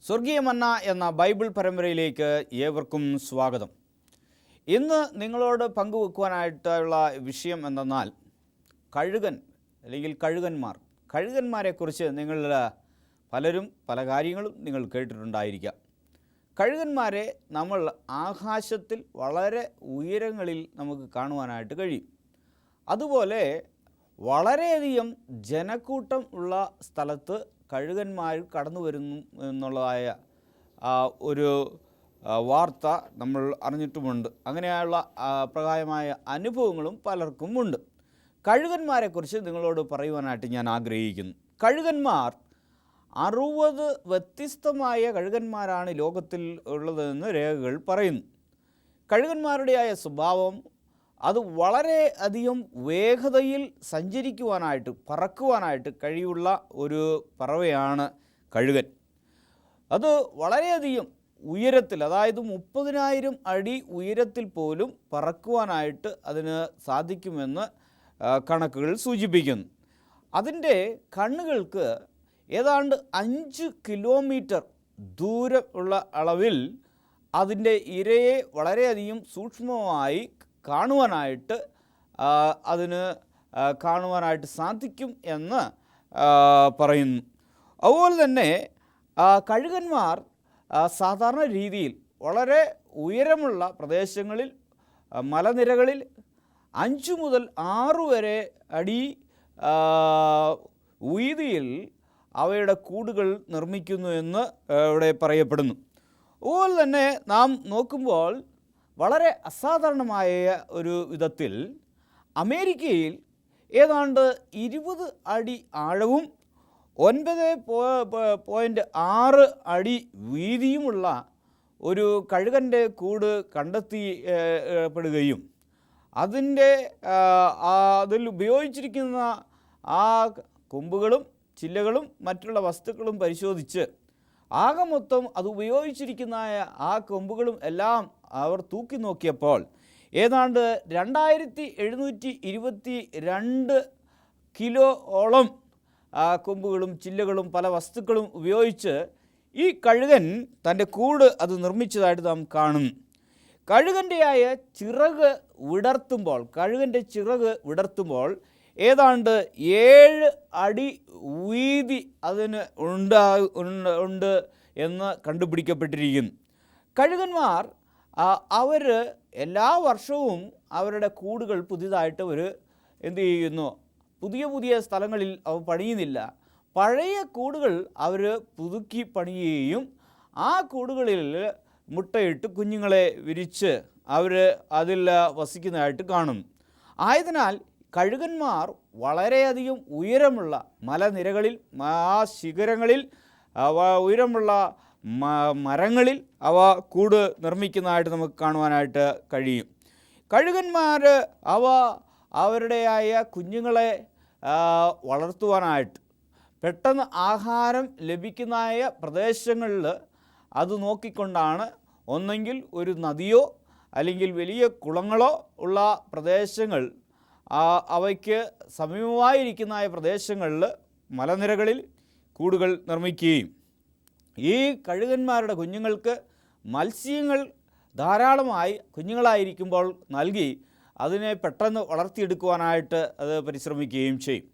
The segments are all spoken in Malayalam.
സ്വർഗീയ മന്ന എന്ന ബൈബിൾ പരമ്പരയിലേക്ക് ഏവർക്കും സ്വാഗതം. ഇന്ന് നിങ്ങളോട് പങ്കുവെക്കുവാനായിട്ടുള്ള വിഷയം എന്തെന്നാൽ കഴുകൻ അല്ലെങ്കിൽ കഴുകന്മാരെക്കുറിച്ച് നിങ്ങൾ പലരും പല കാര്യങ്ങളും നിങ്ങൾ കേട്ടിട്ടുണ്ടായിരിക്കാം. കഴുകന്മാരെ നമ്മൾ ആകാശത്തിൽ വളരെ ഉയരങ്ങളിൽ നമുക്ക് കാണുവാനായിട്ട് കഴിയും. അതുപോലെ വളരെയധികം ജനക്കൂട്ടം ഉള്ള സ്ഥലത്ത് കഴുകന്മാർ കടന്നു വരുന്നു എന്നുള്ളതായ ഒരു വാർത്ത നമ്മൾ അറിഞ്ഞിട്ടുമുണ്ട്. അങ്ങനെയുള്ള പ്രകാരമായ അനുഭവങ്ങളും പലർക്കും ഉണ്ട്. കഴുകന്മാരെക്കുറിച്ച് നിങ്ങളോട് പറയുവാനായിട്ട് ഞാൻ ആഗ്രഹിക്കുന്നു. കഴുകന്മാർ 60 വ്യത്യസ്തമായ കഴുകന്മാരാണ് ലോകത്തിൽ ഉള്ളതെന്ന് രേഖകൾ പറയുന്നു. കഴുകന്മാരുടെയായ സ്വഭാവം അത് വളരെ അധികം വേഗതയിൽ സഞ്ചരിക്കുവാനായിട്ട് പറക്കുവാനായിട്ട് കഴിയുള്ള ഒരു പറവയാണ് കഴുകൻ. അത് വളരെയധികം ഉയരത്തിൽ, അതായത് 30,000 അടി ഉയരത്തിൽ പോലും പറക്കുവാനായിട്ട് അതിന് സാധിക്കുമെന്ന് കണക്കുകൾ സൂചിപ്പിക്കുന്നു. അതിൻ്റെ കണ്ണുകൾക്ക് ഏതാണ്ട് 5 കിലോമീറ്റർ ദൂരം ഉള്ള അളവിൽ അതിൻ്റെ ഇരയെ വളരെയധികം സൂക്ഷ്മമായി കാണുവാനായിട്ട് സാധിക്കും എന്ന് പറയുന്നു. അതുപോലെ തന്നെ കഴുകന്മാർ സാധാരണ രീതിയിൽ വളരെ ഉയരമുള്ള പ്രദേശങ്ങളിൽ, മലനിരകളിൽ 5 മുതൽ 6 വരെ അടി വീതിയിൽ അവയുടെ കൂടുകൾ നിർമ്മിക്കുന്നു എന്ന് ഇവിടെ പറയപ്പെടുന്നു. അതുപോലെ തന്നെ നാം നോക്കുമ്പോൾ വളരെ അസാധാരണമായ ഒരു വിധത്തിൽ അമേരിക്കയിൽ ഏതാണ്ട് 20 അടി ആഴവും 9.6 അടി വീതിയുമുള്ള ഒരു കഴുകൻ്റെ കൂട് കണ്ടെത്തിപ്പെടുകയും അതിൽ ഉപയോഗിച്ചിരിക്കുന്ന ആ കൊമ്പുകളും ചില്ലകളും മറ്റുള്ള വസ്തുക്കളും പരിശോധിച്ച് ആകെ മൊത്തം അത് ഉപയോഗിച്ചിരിക്കുന്ന ആ കൊമ്പുകളും എല്ലാം അവർ തൂക്കി നോക്കിയപ്പോൾ ഏതാണ്ട് 2722 കിലോയോളം കൊമ്പുകളും ചില്ലകളും പല വസ്തുക്കളും ഉപയോഗിച്ച് ഈ കഴുകൻ തൻ്റെ കൂട് അത് നിർമ്മിച്ചതായിട്ട് നാം കാണുന്നു. കഴുകൻ്റെ ചിറക് വിടർത്തുമ്പോൾ ഏതാണ്ട് 7 അടി വീതി അതിന് ഉണ്ട് എന്ന് കണ്ടുപിടിക്കപ്പെട്ടിരിക്കുന്നു. കഴുകന്മാർ അവർ എല്ലാ വർഷവും അവരുടെ കൂടുകൾ പുതിയതായിട്ട് എന്ത് ചെയ്യുന്നു, പുതിയ സ്ഥലങ്ങളിൽ അവർ പണിയുന്നില്ല. പഴയ കൂടുകൾ അവർ പുതുക്കി പണിയുകയും ആ കൂടുകളിൽ മുട്ടയിട്ട് കുഞ്ഞുങ്ങളെ വിരിച്ച് അവർ അതിൽ വസിക്കുന്നതായിട്ട് കാണും. ആയതിനാൽ കഴുകന്മാർ വളരെയധികം ഉയരമുള്ള മലനിരകളിൽ, ശിഖരങ്ങളിൽ, ഉയരമുള്ള മരങ്ങളിൽ അവ കൂട് നിർമ്മിക്കുന്നതായിട്ട് നമുക്ക് കാണുവാനായിട്ട് കഴിയും. കഴുകന്മാർ അവരുടെയായ കുഞ്ഞുങ്ങളെ വളർത്തുവാനായിട്ട് പെട്ടെന്ന് ആഹാരം ലഭിക്കുന്നതായ പ്രദേശങ്ങളിൽ അത് നോക്കിക്കൊണ്ടാണ് ഒന്നെങ്കിൽ ഒരു നദിയോ അല്ലെങ്കിൽ വലിയ കുളങ്ങളോ ഉള്ള പ്രദേശങ്ങൾ, അവയ്ക്ക് സമീപമായിരിക്കുന്ന പ്രദേശങ്ങളിൽ മലനിരകളിൽ കൂടുകൾ നിർമ്മിക്കുകയും ഈ കഴുകന്മാരുടെ കുഞ്ഞുങ്ങൾക്ക് മത്സ്യങ്ങൾ ധാരാളമായി കുഞ്ഞുങ്ങളായിരിക്കുമ്പോൾ നൽകി അതിനെ പെട്ടെന്ന് വളർത്തിയെടുക്കുവാനായിട്ട് അത് പരിശ്രമിക്കുകയും ചെയ്യും.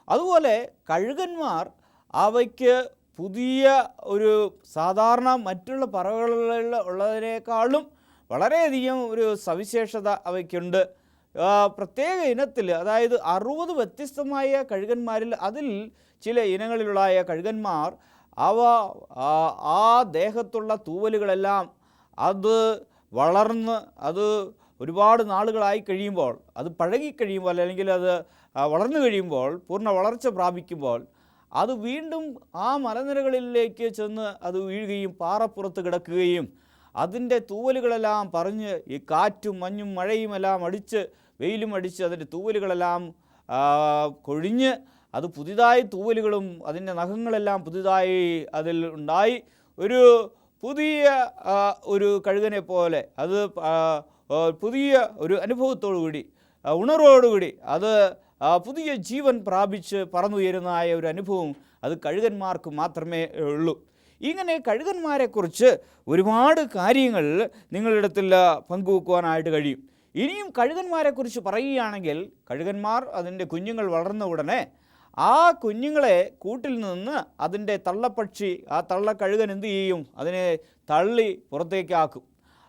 അതുപോലെ കഴുകന്മാർ അവയ്ക്ക് പുതിയ ഒരു സാധാരണ മറ്റുള്ള പറവകളിൽ ഉള്ളതിനേക്കാളും വളരെയധികം ഒരു സവിശേഷത അവയ്ക്കുണ്ട്. പ്രത്യേക ഇനത്തിൽ, അതായത് 60 വ്യത്യസ്തമായ കഴുകന്മാരിൽ അതിൽ ചില ഇനങ്ങളിലുള്ള കഴുകന്മാർ ആ ദേഹത്തുള്ള തൂവലുകളെല്ലാം അത് വളർന്ന് അത് ഒരുപാട് നാളുകളായി കഴിയുമ്പോൾ, അത് പഴകിക്കഴിയുമ്പോൾ അല്ലെങ്കിൽ അത് വളർന്നു കഴിയുമ്പോൾ, പൂർണ്ണ വളർച്ച പ്രാപിക്കുമ്പോൾ അത് വീണ്ടും ആ മലനിരകളിലേക്ക് ചെന്ന് അത് വീഴുകയും പാറപ്പുറത്ത് കിടക്കുകയും അതിൻ്റെ തൂവലുകളെല്ലാം പറഞ്ഞ് ഈ കാറ്റും മഞ്ഞും മഴയുമെല്ലാം അടിച്ച്, വെയിലും അടിച്ച് അതിൻ്റെ തൂവലുകളെല്ലാം കൊഴിഞ്ഞ് അത് പുതിയതായി തൂവലുകളും അതിൻ്റെ നഖങ്ങളെല്ലാം പുതിയതായി അതിൽ ഉണ്ടായി ഒരു കഴുകനെ പോലെ അത് പുതിയ ഒരു അനുഭവത്തോടുകൂടി, ഉണർവോടുകൂടി അത് പുതിയ ജീവൻ പ്രാപിച്ച് പറന്നുയരുന്നതായ ഒരു അനുഭവം അത് കഴുകന്മാർക്ക് മാത്രമേ ഉള്ളൂ. ഇങ്ങനെ കഴുകന്മാരെക്കുറിച്ച് ഒരുപാട് കാര്യങ്ങൾ നിങ്ങളുടെ അടുത്തിൽ പങ്കുവെക്കുവാനായിട്ട് കഴിയും. ഇനിയും കഴുകന്മാരെക്കുറിച്ച് പറയുകയാണെങ്കിൽ, കഴുകന്മാർ അതിൻ്റെ കുഞ്ഞുങ്ങൾ വളർന്ന ഉടനെ ആ കുഞ്ഞുങ്ങളെ കൂട്ടിൽ നിന്ന് അതിൻ്റെ തള്ളപ്പക്ഷി, ആ തള്ളക്കഴുകൻ എന്തു ചെയ്യും? അതിനെ തള്ളി പുറത്തേക്കാക്കും.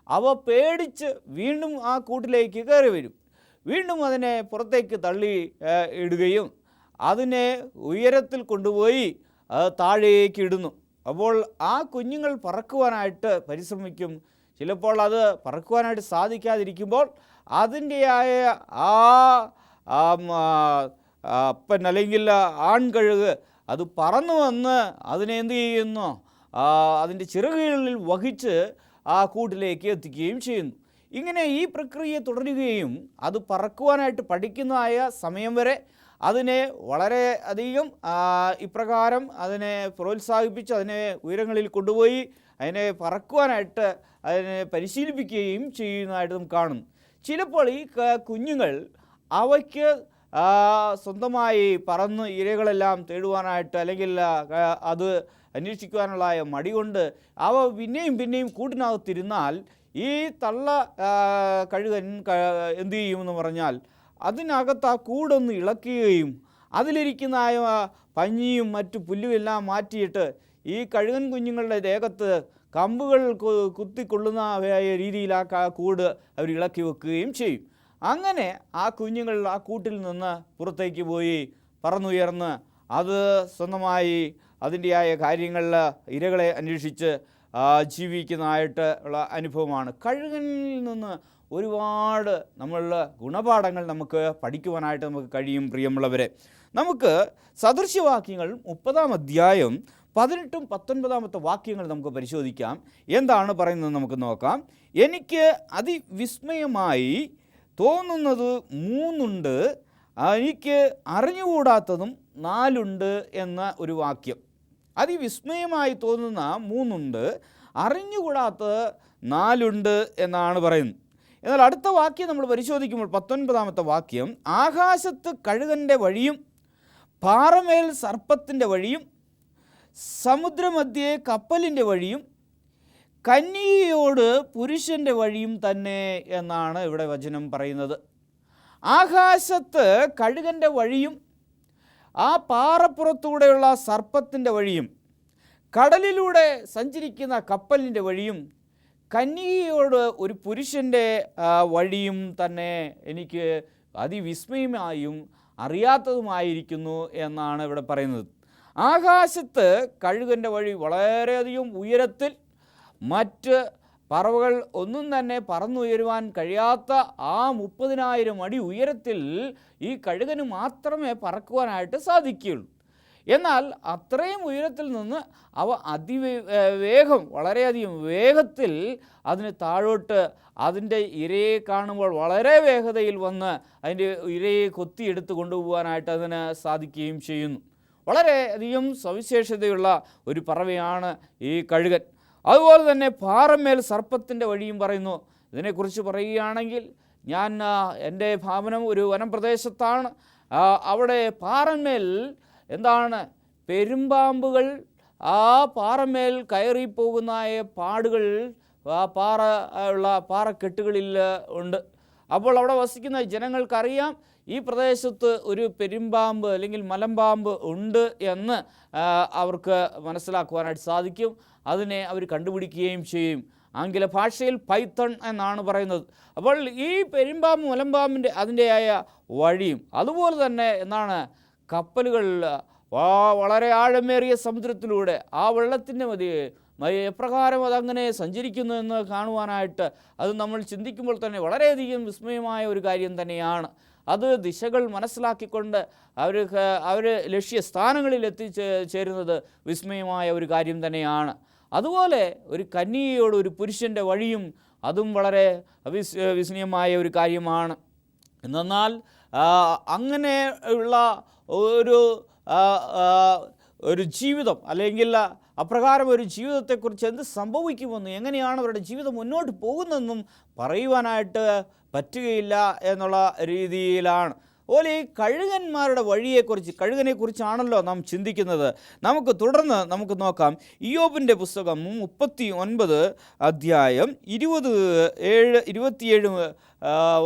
അവ പേടിച്ച് വീണ്ടും ആ കൂട്ടിലേക്ക് കയറി വരും. വീണ്ടും അതിനെ പുറത്തേക്ക് തള്ളി ഇടുകയും അതിനെ ഉയരത്തിൽ കൊണ്ടുപോയി താഴേക്ക് ഇടുന്നു. അപ്പോൾ ആ കുഞ്ഞുങ്ങൾ പറക്കുവാനായിട്ട് പരിശ്രമിക്കും. ചിലപ്പോൾ അത് പറക്കുവാനായിട്ട് സാധിക്കാതിരിക്കുമ്പോൾ അതിൻ്റെയായ അപ്പൻ അല്ലെങ്കിൽ ആൺകഴുക് അത് പറന്നു വന്ന് അതിനെ എന്തു ചെയ്യുന്നു? അതിൻ്റെ ചിറകുകളിൽ വഹിച്ച് ആ കൂട്ടിലേക്ക് എത്തിക്കുകയും ചെയ്യുന്നു. ഇങ്ങനെ ഈ പ്രക്രിയ തുടരുകയും അത് പറക്കുവാനായിട്ട് പഠിക്കുന്നതായ സമയം വരെ അതിനെ വളരെ അധികം ഇപ്രകാരം അതിനെ പ്രോത്സാഹിപ്പിച്ച് അതിനെ ഉയരങ്ങളിൽ കൊണ്ടുപോയി അതിനെ പറക്കുവാനായിട്ട് അതിനെ പരിശീലിപ്പിക്കുകയും ചെയ്യുന്നതായിട്ട് നമുക്ക് കാണുന്നു. ചിലപ്പോൾ ഈ കുഞ്ഞുങ്ങൾ അവയ്ക്ക് സ്വന്തമായി പറന്ന് ഇരകളെല്ലാം തേടുവാനായിട്ട് അല്ലെങ്കിൽ അത് അന്വേഷിക്കുവാനുള്ള മടി കൊണ്ട് അവ പിന്നെയും പിന്നെയും കൂട്ടിനകത്തിരുന്നാൽ ഈ തള്ള കഴുകൻ എന്തു ചെയ്യുമെന്ന് പറഞ്ഞാൽ അതിനകത്ത് ആ കൂടൊന്ന് ഇളക്കുകയും അതിലിരിക്കുന്ന പഞ്ഞിയും മറ്റു പുല്ലുമെല്ലാം മാറ്റിയിട്ട് ഈ കഴുകൻ കുഞ്ഞുങ്ങളുടെ ദേഹത്ത് കമ്പുകൾ കുത്തിക്കൊള്ളുന്ന രീതിയിൽ ആ കൂട് അവർ ഇളക്കി വെക്കുകയും ചെയ്യും. അങ്ങനെ ആ കുഞ്ഞുങ്ങൾ ആ കൂട്ടിൽ നിന്ന് പുറത്തേക്ക് പോയി പറന്നുയർന്ന് അത് സ്വന്തമായി അതിൻ്റെയായ കാര്യങ്ങളിൽ ഇരകളെ അന്വേഷിച്ച് ജീവിക്കുന്നതായിട്ട് ഉള്ള അനുഭവമാണ്. കഴുകനിൽ നിന്ന് ഒരുപാട് നമ്മളുടെ ഗുണപാഠങ്ങൾ നമുക്ക് പഠിക്കുവാനായിട്ട് നമുക്ക് കഴിയും. പ്രിയമുള്ളവരെ, നമുക്ക് സദൃശ്യവാക്യങ്ങൾ 30-ാം അധ്യായം 18-19 വാക്യങ്ങൾ നമുക്ക് പരിശോധിക്കാം. എന്താണ് പറയുന്നത് നമുക്ക് നോക്കാം. എനിക്ക് അതിവിസ്മയമായി തോന്നുന്നത് 3 ഉണ്ട്, എനിക്ക് അറിഞ്ഞുകൂടാത്തതും 4 ഉണ്ട് എന്ന ഒരു വാക്യം. അതിവിസ്മയമായി തോന്നുന്ന 3 ഉണ്ട്, അറിഞ്ഞുകൂടാത്തത് 4 ഉണ്ട് എന്നാണ് പറയുന്നത്. എന്നാൽ അടുത്ത വാക്യം നമ്മൾ പരിശോധിക്കുമ്പോൾ 19-ാമത്തെ വാക്യം, ആകാശത്ത് കഴുകൻ്റെ വഴിയും പാറമേൽ സർപ്പത്തിൻ്റെ വഴിയും സമുദ്രമധ്യേ കപ്പലിൻ്റെ വഴിയും കന്യകയോട് പുരുഷൻ്റെ വഴിയും തന്നെ എന്നാണ് ഇവിടെ വചനം പറയുന്നത്. ആകാശത്ത് കഴുകൻ്റെ വഴിയും ആ പാറപ്പുറത്തൂടെയുള്ള സർപ്പത്തിൻ്റെ വഴിയും കടലിലൂടെ സഞ്ചരിക്കുന്ന കപ്പലിൻ്റെ വഴിയും കന്യകയോട് ഒരു പുരുഷൻ്റെ വഴിയും തന്നെ എനിക്ക് അതിവിസ്മയമായും അറിയാത്തതുമായിരിക്കുന്നു എന്നാണ് ഇവിടെ പറയുന്നത്. ആകാശത്ത് കഴുകൻ്റെ വഴി വളരെയധികം ഉയരത്തിൽ മറ്റ് പറവകൾ ഒന്നും തന്നെ പറന്നുയരുവാൻ കഴിയാത്ത ആ 30,000 അടി ഉയരത്തിൽ ഈ കഴുകന് മാത്രമേ പറക്കുവാനായിട്ട് സാധിക്കുകയുള്ളൂ. എന്നാൽ അത്രയും ഉയരത്തിൽ നിന്ന് അവ അതിവേഗം വളരെയധികം വേഗത്തിൽ അതിന് താഴോട്ട് അതിൻ്റെ ഇരയെ കാണുമ്പോൾ വളരെ വേഗതയിൽ വന്ന് അതിൻ്റെ ഇരയെ കൊത്തിയെടുത്ത് കൊണ്ടുപോകാനായിട്ട് അതിന് സാധിക്കുകയും ചെയ്യുന്നു. വളരെയധികം സവിശേഷതയുള്ള ഒരു പറവയാണ് ഈ കഴുകൻ. അതുപോലെ തന്നെ പാറമേൽ സർപ്പത്തിൻ്റെ വഴിയും പറയുന്നു. ഇതിനെക്കുറിച്ച് പറയുകയാണെങ്കിൽ, ഞാൻ എൻ്റെ ഭവനം ഒരു വനപ്രദേശത്താണ്. അവിടെ പാറമേൽ എന്താണ് പെരുമ്പാമ്പുകൾ ആ പാറമേൽ കയറിപ്പോകുന്ന പാടുകൾ ആ പാറക്കെട്ടുകളിൽ ഉണ്ട്. അപ്പോൾ അവിടെ വസിക്കുന്ന ജനങ്ങൾക്കറിയാം ഈ പ്രദേശത്ത് ഒരു പെരുമ്പാമ്പ് അല്ലെങ്കിൽ മലമ്പാമ്പ് ഉണ്ട് എന്ന് അവർക്ക് മനസ്സിലാക്കുവാനായിട്ട് സാധിക്കും. അതിനെ അവർ കണ്ടുപിടിക്കുകയും ചെയ്യും. ആംഗല ഭാഷയിൽ പൈത്തൺ എന്നാണ് പറയുന്നത്. അപ്പോൾ ഈ പെരുമ്പാമ്പ് മലമ്പാമ്പിൻ്റെ അതിൻ്റെയായ വഴിയും അതുപോലെ തന്നെ എന്താണ് കപ്പലുകളിൽ വളരെ ആഴമേറിയ സമുദ്രത്തിലൂടെ ആ വെള്ളത്തിൻ്റെ മധ്യേ എപ്രകാരം അതങ്ങനെ സഞ്ചരിക്കുന്നു എന്ന് കാണുവാനായിട്ട് അത് നമ്മൾ ചിന്തിക്കുമ്പോൾ തന്നെ വളരെയധികം വിസ്മയമായ ഒരു കാര്യം തന്നെയാണ്. അത് ദിശകൾ മനസ്സിലാക്കിക്കൊണ്ട് അവർ ലക്ഷ്യസ്ഥാനങ്ങളിൽ എത്തിച്ചേരുന്നത് വിസ്മയമായ ഒരു കാര്യം തന്നെയാണ്. അതുപോലെ ഒരു കന്യകയോട് ഒരു പുരുഷൻ്റെ വഴിയും അതും വളരെ വിസ്മയമായ ഒരു കാര്യമാണ്. എന്നാൽ അങ്ങനെ ഉള്ള ഒരു ജീവിതം അല്ലെങ്കിൽ അപ്രകാരം ഒരു ജീവിതത്തെക്കുറിച്ച് എന്ത് സംഭവിക്കുമെന്നും എങ്ങനെയാണ് അവരുടെ ജീവിതം മുന്നോട്ട് പോകുന്നതെന്നും പറയുവാനായിട്ട് പറ്റുകയില്ല എന്നുള്ള രീതിയിലാണ്. അതുപോലെ ഈ കഴുകന്മാരുടെ വഴിയെക്കുറിച്ച്, കഴുകനെക്കുറിച്ചാണല്ലോ നാം ചിന്തിക്കുന്നത്. നമുക്ക് തുടർന്ന് നമുക്ക് നോക്കാം. ഇയ്യോബിൻ്റെ പുസ്തകം 39 അധ്യായം 27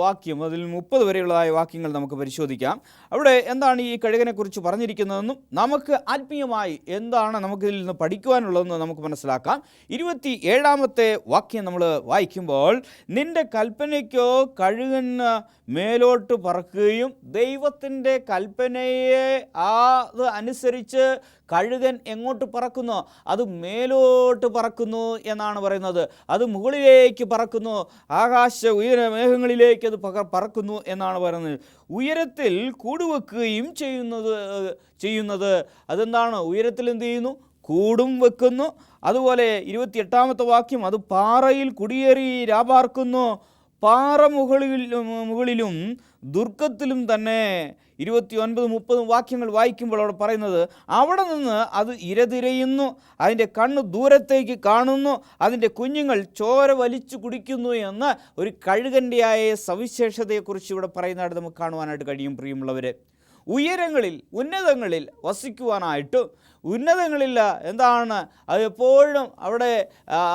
വാക്യം അതിൽ 30 വരെയുള്ളതായ വാക്യങ്ങൾ നമുക്ക് പരിശോധിക്കാം. അവിടെ എന്താണ് ഈ കഴുകനെക്കുറിച്ച് പറഞ്ഞിരിക്കുന്നതെന്നും നമുക്ക് ആത്മീയമായി എന്താണ് നമുക്കിതിൽ നിന്ന് പഠിക്കുവാനുള്ളതെന്ന് നമുക്ക് മനസ്സിലാക്കാം. 27 വാക്യം നമ്മൾ വായിക്കുമ്പോൾ, നിന്റെ കൽപ്പനയ്ക്കോ കഴുകൻ മേലോട്ട് പറക്കുകയും ദൈവത്തിൻ്റെ കൽപ്പനയെ അത് അനുസരിച്ച് കഴുകൻ എങ്ങോട്ട് പറക്കുന്നു? അത് മേലോട്ട് പറക്കുന്നു എന്നാണ് പറയുന്നത്. അത് മുകളിലേക്ക് പറക്കുന്നു, ആകാശ ഉയര മേഘങ്ങളിലേക്ക് അത് പറക്കുന്നു എന്നാണ് പറയുന്നത്. ഉയരത്തിൽ കൂടുവെക്കുകയും ചെയ്യുന്നത് അതെന്താണ്? ഉയരത്തിൽ എന്ത് ചെയ്യുന്നു? കൂടും വെക്കുന്നു. അതുപോലെ 28 വാക്യം, അത് പാറയിൽ കുടിയേറി രാപാർക്കുന്നു, പാറ മുകളിലും ദുർഗത്തിലും തന്നെ. 29, 30 വാക്യങ്ങൾ വായിക്കുമ്പോൾ അവിടെ പറയുന്നത്, അവിടെ നിന്ന് അത് ഇരതിരയുന്നു, അതിൻ്റെ കണ്ണ് ദൂരത്തേക്ക് കാണുന്നു, അതിൻ്റെ കുഞ്ഞുങ്ങൾ ചോര വലിച്ചു കുടിക്കുന്നു എന്ന ഒരു കഴുകൻ്റെയായ സവിശേഷതയെക്കുറിച്ച് ഇവിടെ പറയുന്നതായിട്ട് നമുക്ക് കാണുവാനായിട്ട് കഴിയും. പ്രിയമുള്ളവരെ, ഉയരങ്ങളിൽ ഉന്നതങ്ങളിൽ വസിക്കുവാനായിട്ട്, ഉന്നതങ്ങളിൽ എന്താണ് അത് എപ്പോഴും അവിടെ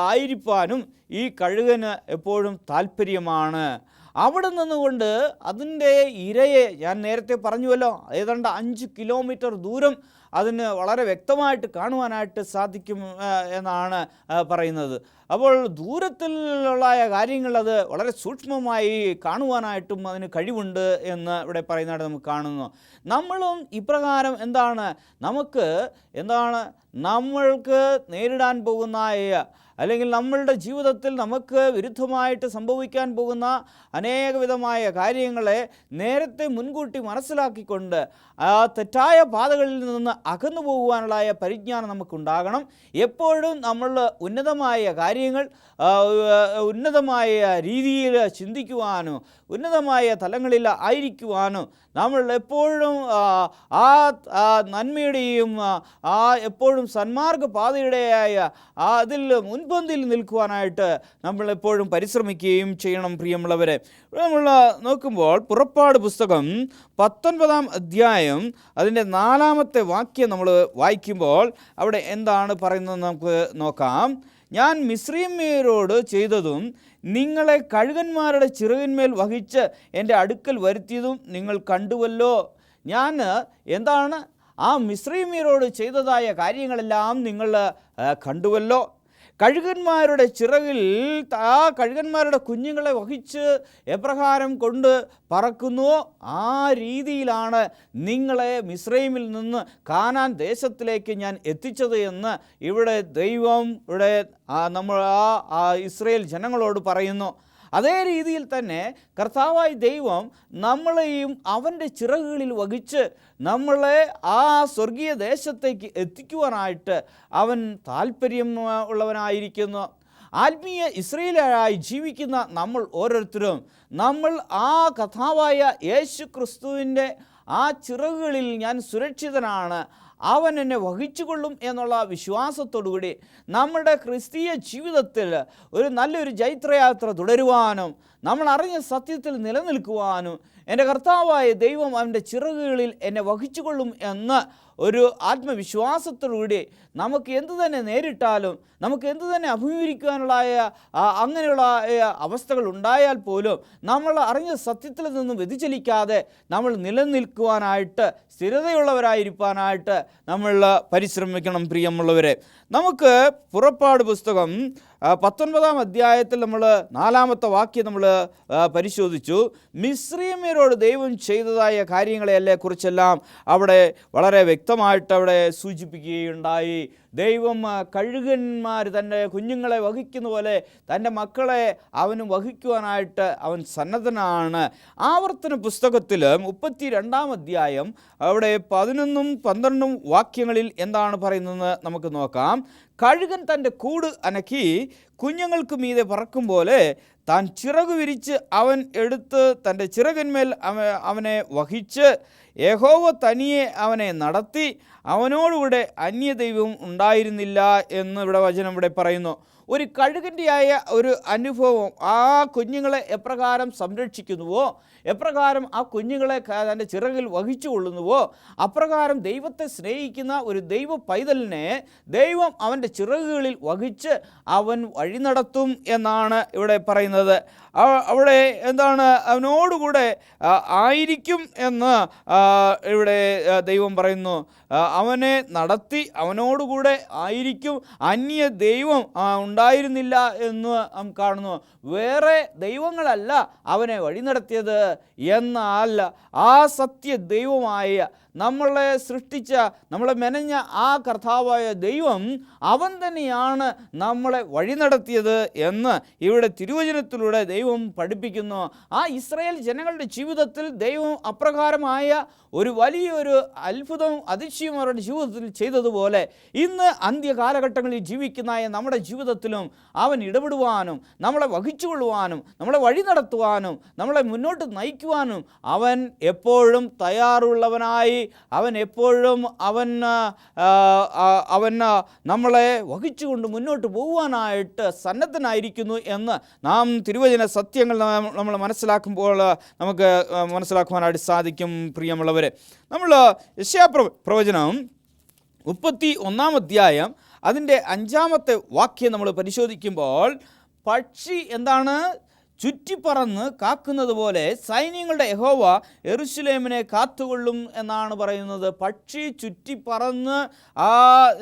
ആയിരിക്കാനും ഈ കഴുകന് എപ്പോഴും താല്പര്യമാണ്. അവിടെ നിന്നുകൊണ്ട് അതിൻ്റെ ഇരയെ ഞാൻ നേരത്തെ പറഞ്ഞുവല്ലോ, ഏതാണ്ട് 5 കിലോമീറ്റർ ദൂരം അതിന് വളരെ വ്യക്തമായിട്ട് കാണുവാനായിട്ട് സാധിക്കും എന്നാണ് പറയുന്നത്. അപ്പോൾ ദൂരത്തിലുള്ള കാര്യങ്ങൾ അത് വളരെ സൂക്ഷ്മമായി കാണുവാനായിട്ടും അതിന് കഴിവുണ്ട് എന്ന് ഇവിടെ പറയുന്നതായിട്ട് നമുക്ക് കാണുന്നു. നമ്മളും ഇപ്രകാരം നമ്മൾക്ക് നേരിടാൻ പോകുന്ന അല്ലെങ്കിൽ നമ്മളുടെ ജീവിതത്തിൽ നമുക്ക് വിരുദ്ധമായിട്ട് സംഭവിക്കാൻ പോകുന്ന അനേക വിധമായ കാര്യങ്ങളെ നേരത്തെ മുൻകൂട്ടി മനസ്സിലാക്കിക്കൊണ്ട് ആ തെറ്റായ പാതകളിൽ നിന്ന് അകന്നു പോകുവാനുള്ള പരിജ്ഞാനം നമുക്കുണ്ടാകണം. എപ്പോഴും നമ്മൾ ഉന്നതമായ കാര്യങ്ങൾ ഉന്നതമായ രീതിയിൽ ചിന്തിക്കുവാനും ഉന്നതമായ തലങ്ങളിൽ ആയിരിക്കുവാനും നമ്മൾ എപ്പോഴും നന്മയുടെയും എപ്പോഴും സന്മാർഗ പാതയുടെയായ അതിൽ മുൻപന്തിയിൽ നിൽക്കുവാനായിട്ട് നമ്മൾ എപ്പോഴും പരിശ്രമിക്കുകയും ചെയ്യണം. പ്രിയമുള്ളവരെ, നമ്മൾ നോക്കുമ്പോൾ പുറപ്പാട് പുസ്തകം 19 അധ്യായം അതിൻ്റെ 4 വാക്യം നമ്മൾ വായിക്കുമ്പോൾ അവിടെ എന്താണ് പറയുന്നത് നമുക്ക് നോക്കാം. ഞാൻ മിസ്രയീമ്യരോട് ചെയ്തതും നിങ്ങളെ കഴുകന്മാരുടെ ചിറകിന്മേൽ വഹിച്ച് എൻ്റെ അടുക്കൽ വരുത്തിയതും നിങ്ങൾ കണ്ടുവല്ലോ. ഞാൻ ആ മിസ്രയീമ്യരോട് ചെയ്തതായ കാര്യങ്ങളെല്ലാം നിങ്ങൾ കണ്ടുവല്ലോ. കഴുകന്മാരുടെ ചിറകിൽ ആ കഴുകന്മാരുടെ കുഞ്ഞുങ്ങളെ വഹിച്ച് എപ്രകാരം കൊണ്ട് പറക്കുന്നുവോ ആ രീതിയിലാണ് നിങ്ങളെ മിസ്രയീമിൽ നിന്ന് കാനാൻ ദേശത്തിലേക്ക് ഞാൻ എത്തിച്ചത് എന്ന് ഇവിടെ ദൈവം നമ്മൾ ഇസ്രായേൽ ജനങ്ങളോട് പറയുന്നു. അതേ രീതിയിൽ തന്നെ കർത്താവായ ദൈവം നമ്മളെയും അവൻ്റെ ചിറകുകളിൽ വഹിച്ച് നമ്മളെ ആ സ്വർഗീയ ദേശത്തേക്ക് എത്തിക്കുവാനായിട്ട് അവൻ താല്പര്യം ഉള്ളവനായിരിക്കുന്നു. ആത്മീയ ഇസ്രായേലായി ജീവിക്കുന്ന നമ്മൾ ഓരോരുത്തരും നമ്മൾ ആ കർത്താവായ യേശു ക്രിസ്തുവിൻ്റെ ആ ചിറകുകളിൽ ഞാൻ സുരക്ഷിതനാണ്, അവൻ എന്നെ വഹിച്ചുകൊള്ളും എന്നുള്ള വിശ്വാസത്തോടുകൂടി നമ്മുടെ ക്രിസ്തീയ ജീവിതത്തിൽ ഒരു നല്ലൊരു ജൈത്രയാത്ര തുടരുവാനും നമ്മൾ അറിഞ്ഞ സത്യത്തിൽ നിലനിൽക്കുവാനും എൻ്റെ കർത്താവായ ദൈവം അവൻ്റെ ചിറകുകളിൽ എന്നെ വഹിച്ചുകൊള്ളും എന്ന ഒരു ആത്മവിശ്വാസത്തോടുകൂടി നമുക്ക് എന്തു തന്നെ നേരിട്ടാലും നമുക്ക് എന്തു തന്നെ അഭിമുഖീകരിക്കുവാനുള്ള അങ്ങനെയുള്ള അവസ്ഥകൾ ഉണ്ടായാൽ പോലും നമ്മൾ അറിഞ്ഞ സത്യത്തിൽ നിന്നും വ്യതിചലിക്കാതെ നമ്മൾ നിലനിൽക്കുവാനായിട്ട് സ്ഥിരതയുള്ളവരായിരിക്കാനായിട്ട് നമ്മൾ പരിശ്രമിക്കണം. പ്രിയമുള്ളവരെ, നമുക്ക് പുറപ്പാട് പുസ്തകം 19 അധ്യായത്തിൽ നമ്മൾ 4 വാക്യം നമ്മൾ പരിശോധിച്ചു. മിസ്രയീമ്യരോട് ദൈവം ചെയ്തതായ കാര്യങ്ങളെല്ലാം കുറിച്ചെല്ലാം അവിടെ വളരെ വ്യക്തമായിട്ട് അവിടെ സൂചിപ്പിക്കുകയുണ്ടായി. ദൈവം കഴുകന്മാർ തൻ്റെ കുഞ്ഞുങ്ങളെ വഹിക്കുന്ന പോലെ തൻ്റെ മക്കളെ അവനും വഹിക്കുവാനായിട്ട് അവൻ സന്നദ്ധനാണ്. ആവർത്തന പുസ്തകത്തിൽ 32 അധ്യായം അവിടെ 11, 12 വാക്യങ്ങളിൽ എന്താണ് പറയുന്നതെന്ന് നമുക്ക് നോക്കാം. കഴുകൻ തൻ്റെ കൂട് അനക്കി കുഞ്ഞുങ്ങൾക്ക് മീതെ പറക്കും പോലെ താൻ ചിറകു വിരിച്ച് അവൻ എടുത്ത് തൻ്റെ ചിറകിന്മേൽ അവനെ വഹിച്ച് യഹോവ തനിയെ അവനെ നടത്തി, അവനോടുകൂടെ അന്യദൈവം ഉണ്ടായിരുന്നില്ല എന്ന് ഇവിടെ വചനം ഇവിടെ പറയുന്നു. ഒരു കഴുകൻ്റെയായ ഒരു അനുഭവം ആ കുഞ്ഞുങ്ങളെ എപ്രകാരം സംരക്ഷിക്കുന്നുവോ, എപ്രകാരം ആ കുഞ്ഞുങ്ങളെ തൻ്റെ ചിറകിൽ വഹിച്ചു കൊള്ളുന്നുവോ, അപ്രകാരം ദൈവത്തെ സ്നേഹിക്കുന്ന ഒരു ദൈവ പൈതലിനെ ദൈവം അവൻ്റെ ചിറകുകളിൽ വഹിച്ച് അവൻ വഴി നടത്തും എന്നാണ് ഇവിടെ പറയുന്നത്. അവിടെ എന്താണ്, അവനോടുകൂടെ ആയിരിക്കും എന്ന് ഇവിടെ ദൈവം പറയുന്നു. അവനെ നടത്തി അവനോടുകൂടെ ആയിരിക്കും. അന്യ ദൈവം ഉണ്ടായിരുന്നില്ല എന്ന് നാം കാണുന്നു. വേറെ ദൈവങ്ങളല്ല അവനെ വഴി നടത്തിയത്, എന്നാൽ ആ സത്യ ദൈവമായ നമ്മളെ സൃഷ്ടിച്ച, നമ്മളെ മെനഞ്ഞ ആ കർത്താവായ ദൈവം അവൻ തന്നെയാണ് നമ്മളെ വഴി നടത്തിയത് എന്ന് ഇവിടെ തിരുവചനത്തിലൂടെ ദൈവം പഠിപ്പിക്കുന്നു. ആ ഇസ്രായേൽ ജനങ്ങളുടെ ജീവിതത്തിൽ ദൈവം അപ്രകാരമായ ഒരു വലിയൊരു അത്ഭുതവും അതിശയവും അവരുടെ ജീവിതത്തിൽ ചെയ്തതുപോലെ ഇന്ന് അന്ത്യകാലഘട്ടങ്ങളിൽ ജീവിക്കുന്ന നമ്മുടെ ജീവിതത്തിലും അവൻ ഇടപെടുവാനും നമ്മളെ വഹിച്ചുകൊള്ളുവാനും നമ്മളെ വഴി നടത്തുവാനും നമ്മളെ മുന്നോട്ട് നയിക്കുവാനും അവൻ എപ്പോഴും തയ്യാറുള്ളവനായി, അവൻ എപ്പോഴും അവൻ നമ്മളെ വഹിച്ചുകൊണ്ട് മുന്നോട്ട് പോകുവാനായിട്ട് സന്നദ്ധനായിരിക്കുന്നു എന്ന് നാം തിരുവചന സത്യങ്ങൾ നമ്മൾ മനസ്സിലാക്കുമ്പോൾ നമുക്ക് മനസ്സിലാക്കുവാനായിട്ട് സാധിക്കും. പ്രിയമുള്ളവരെ, നമ്മൾ യെശയ്യാ പ്രവചനം 31 അധ്യായം അതിൻ്റെ 5-ാമത്തെ വാക്യം നമ്മൾ പരിശോധിക്കുമ്പോൾ, പക്ഷി എന്താണ്, ചുറ്റിപ്പറന്ന് കാക്കുന്നത് പോലെ സൈന്യങ്ങളുടെ യഹോവ യെരൂശലേമിനെ കാത്തുകൊള്ളും എന്നാണ് പറയുന്നത്. പക്ഷി ചുറ്റിപ്പറന്ന്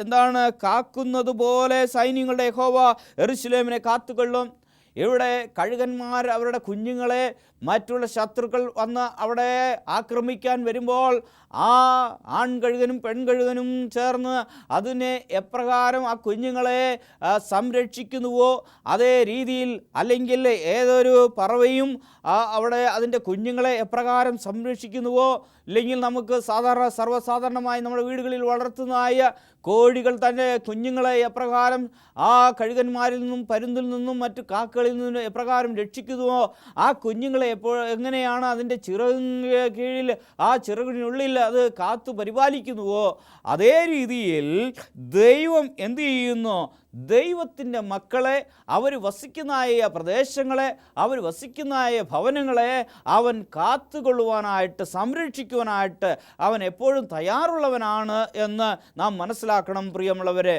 എന്താണ് കാക്കുന്നത് പോലെ സൈന്യങ്ങളുടെ യഹോവ യെരൂശലേമിനെ കാത്തുകൊള്ളും. ഇവിടെ കഴുകന്മാർ അവരുടെ കുഞ്ഞുങ്ങളെ മറ്റുള്ള ശത്രുക്കൾ വന്ന് അവിടെ ആക്രമിക്കാൻ വരുമ്പോൾ ആ ആൺകഴുകനും പെൺകഴുകനും ചേർന്ന് അതിനെ എപ്രകാരം ആ കുഞ്ഞുങ്ങളെ സംരക്ഷിക്കുന്നുവോ അതേ രീതിയിൽ, അല്ലെങ്കിൽ ഏതൊരു പറവയും അവിടെ അതിൻ്റെ കുഞ്ഞുങ്ങളെ എപ്രകാരം സംരക്ഷിക്കുന്നുവോ, ഇല്ലെങ്കിൽ നമുക്ക് സർവ്വസാധാരണമായി നമ്മുടെ വീടുകളിൽ വളർത്തുന്നതായ കോഴികൾ തൻ്റെ കുഞ്ഞുങ്ങളെ എപ്രകാരം ആ കഴുകന്മാരിൽ നിന്നും പരുന്തിൽ നിന്നും മറ്റു കാക്കകളിൽ നിന്നും എപ്രകാരം രക്ഷിക്കുന്നുവോ, ആ കുഞ്ഞുങ്ങളെ എങ്ങനെയാണ് അതിൻ്റെ ചിറകിന് കീഴിൽ ആ ചിറകിനുള്ളിൽ അത് കാത്തു പരിപാലിക്കുന്നുവോ, അതേ രീതിയിൽ ദൈവം എന്തു ചെയ്യുന്നു, ദൈവത്തിൻ്റെ മക്കളെ, അവർ വസിക്കുന്നതായ പ്രദേശങ്ങളെ, അവർ വസിക്കുന്നതായ ഭവനങ്ങളെ അവൻ കാത്തുകൊള്ളുവാനായിട്ട് സംരക്ഷിക്കുവാനായിട്ട് അവൻ എപ്പോഴും തയ്യാറുള്ളവനാണ് എന്ന് നാം മനസ്സിലാക്കണം. പ്രിയമുള്ളവരെ,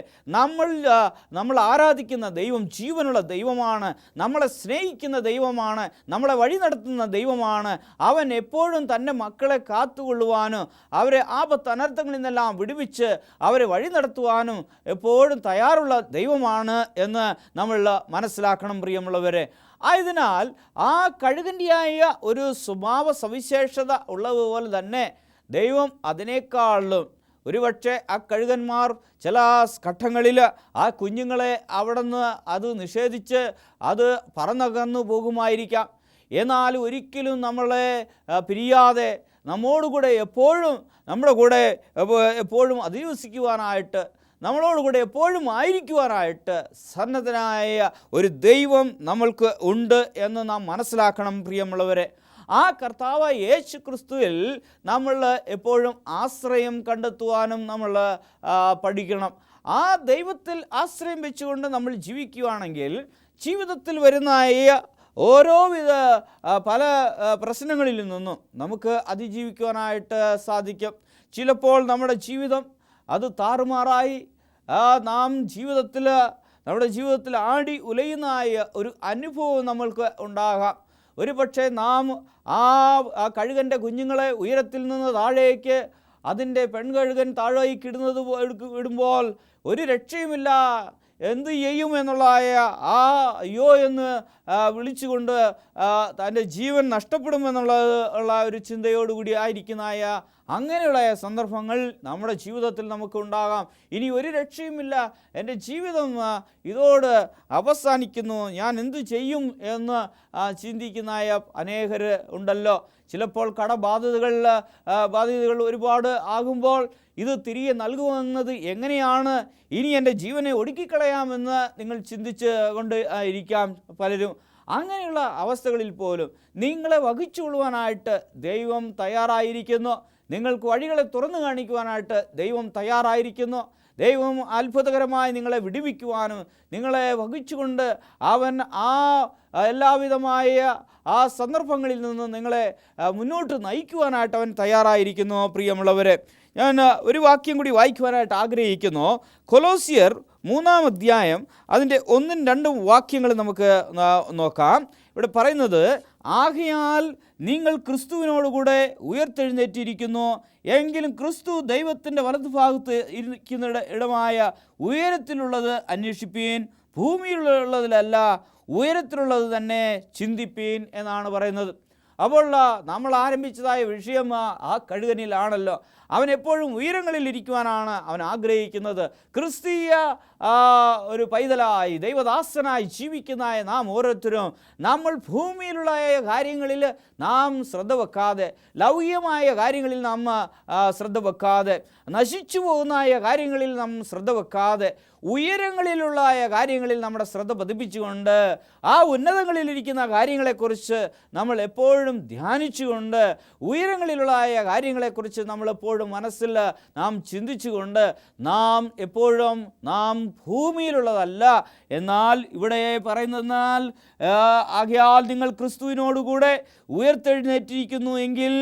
നമ്മൾ ആരാധിക്കുന്ന ദൈവം ജീവനുള്ള ദൈവമാണ്, നമ്മളെ സ്നേഹിക്കുന്ന ദൈവമാണ്, നമ്മളെ വഴി നടത്തുന്ന ദൈവമാണ്. അവൻ എപ്പോഴും തൻ്റെ മക്കളെ കാത്തുകൊള്ളുവാനും അവരെ ആപത്ത് അനർത്ഥങ്ങളിൽ നിന്നെല്ലാം വിടുവിച്ച് അവരെ വഴി നടത്തുവാനും എപ്പോഴും തയ്യാറുള്ള ദൈവമാണ് എന്ന് നമ്മൾ മനസ്സിലാക്കണം. പ്രിയമുള്ളവരെ, ആയതിനാൽ ആ കഴുകൻ്റെയായ ഒരു സ്വഭാവ സവിശേഷത ഉള്ളതുപോലെ തന്നെ ദൈവം അതിനേക്കാളും ഒരുപക്ഷെ ആ കഴുകന്മാർ ചില ഘട്ടങ്ങളിൽ ആ കുഞ്ഞുങ്ങളെ അവിടെ നിന്ന് അത് നിഷേധിച്ച് അത് പറന്നകന്നു പോകുമായിരിക്കാം. എന്നാൽ ഒരിക്കലും നമ്മളെ പിരിയാതെ നമ്മോടുകൂടെ എപ്പോഴും നമ്മുടെ കൂടെ എപ്പോഴും അധിവസിക്കുവാനായിട്ട്, നമ്മളോടുകൂടെ എപ്പോഴും ആയിരിക്കുവാനായിട്ട് സന്നദ്ധനായ ഒരു ദൈവം നമ്മൾക്ക് ഉണ്ട് എന്ന് നാം മനസ്സിലാക്കണം. പ്രിയമുള്ളവരെ, ആ കർത്താവായ യേശു ക്രിസ്തുവിൽ നമ്മൾ എപ്പോഴും ആശ്രയം കണ്ടെത്തുവാനും നമ്മൾ പഠിക്കണം. ആ ദൈവത്തിൽ ആശ്രയം വെച്ചുകൊണ്ട് നമ്മൾ ജീവിക്കുകയാണെങ്കിൽ ജീവിതത്തിൽ വരുന്ന ഓരോവിധ പല പ്രശ്നങ്ങളിൽ നിന്നും നമുക്ക് അതിജീവിക്കുവാനായിട്ട് സാധിക്കും. ചിലപ്പോൾ നമ്മുടെ ജീവിതം അത് താറുമാറായി നാം നമ്മുടെ ജീവിതത്തിൽ ആടി ഉലയുന്നതായ ഒരു അനുഭവം നമ്മൾക്ക് ഉണ്ടാകാം. ഒരു പക്ഷേ നാം ആ കഴുകൻ്റെ കുഞ്ഞുങ്ങളെ ഉയരത്തിൽ നിന്ന് താഴേക്ക് അതിൻ്റെ പെൺകഴുകൻ താഴേക്ക് ഇടുമ്പോൾ ഒരു രക്ഷയുമില്ല, എന്ത് ചെയ്യും എന്നുള്ളതായ അയ്യോ എന്ന് വിളിച്ചുകൊണ്ട് തൻ്റെ ജീവൻ നഷ്ടപ്പെടുമെന്നുള്ള ഒരു ചിന്തയോടുകൂടി ആയിരിക്കുന്നതായ അങ്ങനെയുള്ള സന്ദർഭങ്ങൾ നമ്മുടെ ജീവിതത്തിൽ നമുക്ക് ഉണ്ടാകാം. ഇനി ഒരു രക്ഷയുമില്ല, എൻ്റെ ജീവിതം ഇതോട് അവസാനിക്കുന്നു, ഞാൻ എന്തു ചെയ്യും എന്ന് ചിന്തിക്കുന്നതായ അനേകർ ഉണ്ടല്ലോ. ചിലപ്പോൾ ബാധ്യതകൾ ഒരുപാട് ആകുമ്പോൾ ഇത് തിരികെ നൽകുമെന്നത് എങ്ങനെയാണ്, ഇനി എൻ്റെ ജീവനെ ഒടുക്കിക്കളയാമെന്ന് നിങ്ങൾ ചിന്തിച്ച് കൊണ്ട് ഇരിക്കാം പലരും. അങ്ങനെയുള്ള അവസ്ഥകളിൽ പോലും നിങ്ങളെ വഹിച്ചുകൊള്ളുവാനായിട്ട് ദൈവം തയ്യാറായിരിക്കുന്നു. നിങ്ങൾക്ക് വഴികളെ തുറന്നു കാണിക്കുവാനായിട്ട് ദൈവം തയ്യാറായിരിക്കുന്നു. ദൈവം അത്ഭുതകരമായി നിങ്ങളെ വിടുവിക്കുവാനും നിങ്ങളെ വഹിച്ചുകൊണ്ട് അവൻ എല്ലാവിധമായ ആ സന്ദർഭങ്ങളിൽ നിന്ന് നിങ്ങളെ മുന്നോട്ട് നയിക്കുവാനായിട്ട് അവൻ തയ്യാറായിരിക്കുന്നു. പ്രിയമുള്ളവരെ, ഞാൻ ഒരു വാക്യം കൂടി വായിക്കുവാനായിട്ട് ആഗ്രഹിക്കുന്നു. കൊലോസ്യർ 3-ാം അധ്യായം അതിൻ്റെ 1-2 വാക്യങ്ങൾ നമുക്ക് നോക്കാം. ഇവിടെ പറയുന്നത്, ആകയാൽ നിങ്ങൾ ക്രിസ്തുവിനോടുകൂടെ ഉയർത്തെഴുന്നേറ്റിരിക്കുന്നു, എങ്കിലും ക്രിസ്തു ദൈവത്തിൻ്റെ വലതുഭാഗത്ത് ഇരിക്കുന്ന ഇടമായ ഉയരത്തിലുള്ളത് അന്വേഷിപ്പീൻ, ഭൂമിയിലുള്ളതിലല്ല ഉയരത്തിലുള്ളത് തന്നെ ചിന്തിപ്പീൻ എന്നാണ് പറയുന്നത്. അപ്പോൾ നമ്മൾ ആരംഭിച്ചതായ വിഷയം ആ കഴുകനിലാണല്ലോ. അവൻ എപ്പോഴും ഉയരങ്ങളിൽ ഇരിക്കുവാനാണ് അവൻ ആഗ്രഹിക്കുന്നത്. ക്രിസ്തീയ ഒരു പൈതലായി ദൈവദാസനായി ജീവിക്കുന്നതായ നാം ഓരോരുത്തരും നമ്മൾ ഭൂമിയിലുള്ള കാര്യങ്ങളിൽ നാം ശ്രദ്ധ വെക്കാതെ, ലൗകികമായ കാര്യങ്ങളിൽ നാം ശ്രദ്ധ വെക്കാതെ, നശിച്ചു പോകുന്ന കാര്യങ്ങളിൽ നാം ശ്രദ്ധ വെക്കാതെ, ഉയരങ്ങളിലുള്ള കാര്യങ്ങളിൽ നമ്മുടെ ശ്രദ്ധ പതിപ്പിച്ചുകൊണ്ട് ആ ഉന്നതങ്ങളിലിരിക്കുന്ന കാര്യങ്ങളെക്കുറിച്ച് നമ്മൾ എപ്പോഴും ധ്യാനിച്ചുകൊണ്ട്, ഉയരങ്ങളിലുള്ള കാര്യങ്ങളെക്കുറിച്ച് നമ്മളെപ്പോഴും മനസ്സിൽ നാം ചിന്തിച്ചുകൊണ്ട്, നാം എപ്പോഴും നാം ഭൂമിയിലുള്ളതല്ല, എന്നാൽ ഇവിടെ പറയുന്നതെന്നാൽ, ആകയാൽ നിങ്ങൾ ക്രിസ്തുവിനോടുകൂടെ ഉയർത്തെഴുന്നേറ്റിരിക്കുന്നു എങ്കിൽ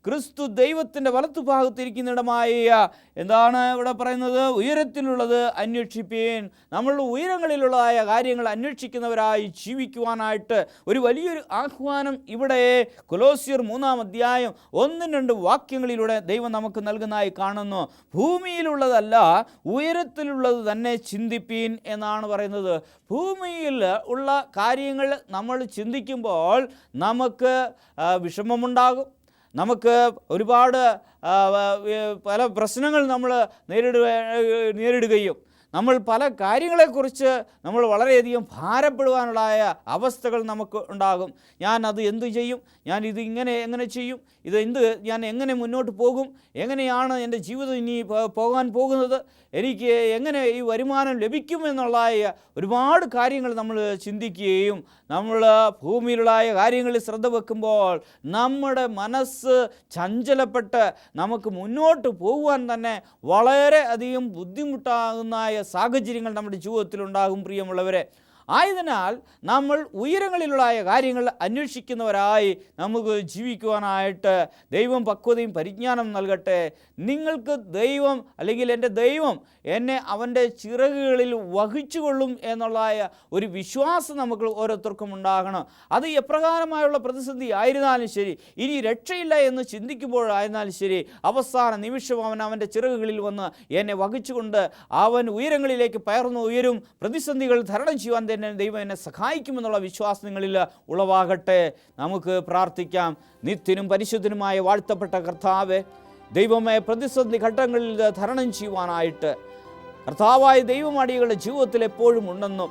ക്രിസ്തു ദൈവത്തിൻ്റെ വലത്തുഭാഗത്തിരിക്കുന്നിടമായ എന്താണ് ഇവിടെ പറയുന്നത്? ഉയരത്തിലുള്ളത് അന്വേഷിപ്പീൻ. നമ്മൾ ഉയരങ്ങളിലുള്ളതായ കാര്യങ്ങൾ അന്വേഷിക്കുന്നവരായി ജീവിക്കുവാനായിട്ട് ഒരു വലിയൊരു ആഹ്വാനം ഇവിടെ കൊലോസ്യർ 3-ാം അധ്യായം 1-2 വാക്യങ്ങളിലൂടെ ദൈവം നമുക്ക് നൽകുന്നതായി കാണുന്നു. ഭൂമിയിലുള്ളതല്ല ഉയരത്തിലുള്ളത് തന്നെ ചിന്തിപ്പീൻ എന്നാണ് പറയുന്നത്. ഭൂമിയിൽ ഉള്ള കാര്യങ്ങൾ നമ്മൾ ചിന്തിക്കുമ്പോൾ നമുക്ക് വിഷമമുണ്ടാകും, നമുക്ക് ഒരുപാട് പല പ്രശ്നങ്ങൾ നമ്മൾ നേരിടുകയും നമ്മൾ പല കാര്യങ്ങളെക്കുറിച്ച് നമ്മൾ വളരെയധികം ഭാരപ്പെടുവാനുള്ള അവസ്ഥകൾ നമുക്ക് ഉണ്ടാകും. ഞാൻ അത് എന്തു ചെയ്യും, ഞാൻ ഇത് എങ്ങനെ ചെയ്യും, ഞാൻ എങ്ങനെ മുന്നോട്ട് പോകും, എങ്ങനെയാണ് എൻ്റെ ജീവിതം ഇനി പോകാൻ പോകുന്നത്, എനിക്ക് എങ്ങനെ ഈ വരുമാനം ലഭിക്കുമെന്നുള്ള ഒരുപാട് കാര്യങ്ങൾ നമ്മൾ ചിന്തിക്കുകയും നമ്മൾ ഭൂമിയിലുള്ള കാര്യങ്ങളിൽ ശ്രദ്ധ വെക്കുമ്പോൾ നമ്മുടെ മനസ്സ് ചഞ്ചലപ്പെട്ട് നമുക്ക് മുന്നോട്ട് പോകുവാൻ തന്നെ വളരെ അധികം ബുദ്ധിമുട്ടാകുന്ന സാഹചര്യങ്ങൾ നമ്മുടെ ജീവിതത്തിലുണ്ടാകും. പ്രിയമുള്ളവരെ, ആയതിനാൽ നമ്മൾ ഉയരങ്ങളിലുള്ള കാര്യങ്ങൾ അന്വേഷിക്കുന്നവരായി നമുക്ക് ജീവിക്കുവാനായിട്ട് ദൈവം പക്വതയും പരിജ്ഞാനം നൽകട്ടെ. നിങ്ങൾക്ക് ദൈവം, അല്ലെങ്കിൽ എൻ്റെ ദൈവം എന്നെ അവൻ്റെ ചിറകുകളിൽ വഹിച്ചുകൊള്ളും എന്നുള്ള ഒരു വിശ്വാസം നമുക്ക് ഓരോരുത്തർക്കും ഉണ്ടാകണം. അത് എപ്രകാരമായുള്ള പ്രതിസന്ധി ആയിരുന്നാലും ശരി, ഇനി രക്ഷയില്ല എന്ന് ചിന്തിക്കുമ്പോഴായിരുന്നാലും ശരി, അവസാന നിമിഷം അവൻ അവൻ്റെ ചിറകുകളിൽ വന്ന് എന്നെ വഹിച്ചുകൊണ്ട് അവൻ ഉയരങ്ങളിലേക്ക് പയർന്നു ഉയരും. പ്രതിസന്ധികൾ തരണം ചെയ്യുവാൻ തന്നെ ദൈവം എന്നെ സഹായിക്കുമെന്നുള്ള വിശ്വാസം നിങ്ങളിൽ ഉളവാകട്ടെ. നമുക്ക് പ്രാർത്ഥിക്കാം. നിത്യനും പരിശുദ്ധനുമായ വാഴ്ത്തപ്പെട്ട കർത്താവേ, ദൈവമേ, പ്രതിസന്ധി ഘട്ടങ്ങളിൽ തരണം ചെയ്യുവാനായിട്ട് കർത്താവായ ദൈവമടികളുടെ ജീവിതത്തിൽ എപ്പോഴും ഉണ്ടെന്നും,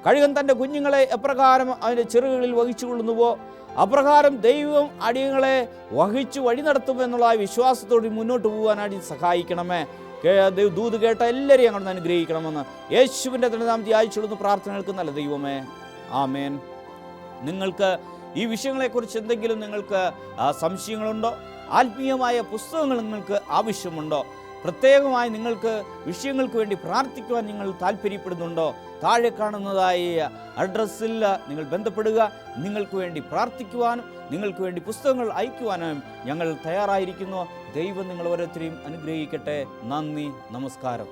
കഴുകൻ തൻ്റെ കുഞ്ഞുങ്ങളെ എപ്രകാരം അവൻ്റെ ചിറകുകളിൽ വഹിച്ചുകൊള്ളുന്നുവോ അപ്രകാരം ദൈവം അടിയങ്ങളെ വഹിച്ചു വഴി നടത്തുമെന്നുള്ള വിശ്വാസത്തോടെ മുന്നോട്ട് പോകാനായിട്ട് സഹായിക്കണമേ. ദൂത് കേട്ട എല്ലാവരെയും അങ്ങോട്ട് അനുഗ്രഹിക്കണമെന്ന് യേശുവിൻ്റെ നാമത്തിൽ അയച്ചുകൊള്ളുന്ന പ്രാർത്ഥനകൾക്ക് നല്ല ദൈവമേ, ആമേൻ. നിങ്ങൾക്ക് ഈ വിഷയങ്ങളെക്കുറിച്ച് എന്തെങ്കിലും നിങ്ങൾക്ക് സംശയങ്ങളുണ്ടോ, ആത്മീയമായ പുസ്തകങ്ങൾ നിങ്ങൾക്ക് ആവശ്യമുണ്ടോ, പ്രത്യേകമായി നിങ്ങൾക്ക് വിഷയങ്ങൾക്ക് വേണ്ടി പ്രാർത്ഥിക്കുവാൻ നിങ്ങൾ താല്പര്യപ്പെടുന്നുണ്ടോ, താഴെ കാണുന്നതായ അഡ്രസ്സിൽ നിങ്ങൾ ബന്ധപ്പെടുക. നിങ്ങൾക്ക് വേണ്ടി പ്രാർത്ഥിക്കുവാനും നിങ്ങൾക്ക് വേണ്ടി പുസ്തകങ്ങൾ അയക്കുവാനും ഞങ്ങൾ തയ്യാറായിരിക്കുന്നു. ദൈവം നിങ്ങൾ ഓരോരുത്തരെയും അനുഗ്രഹിക്കട്ടെ. നന്ദി, നമസ്കാരം.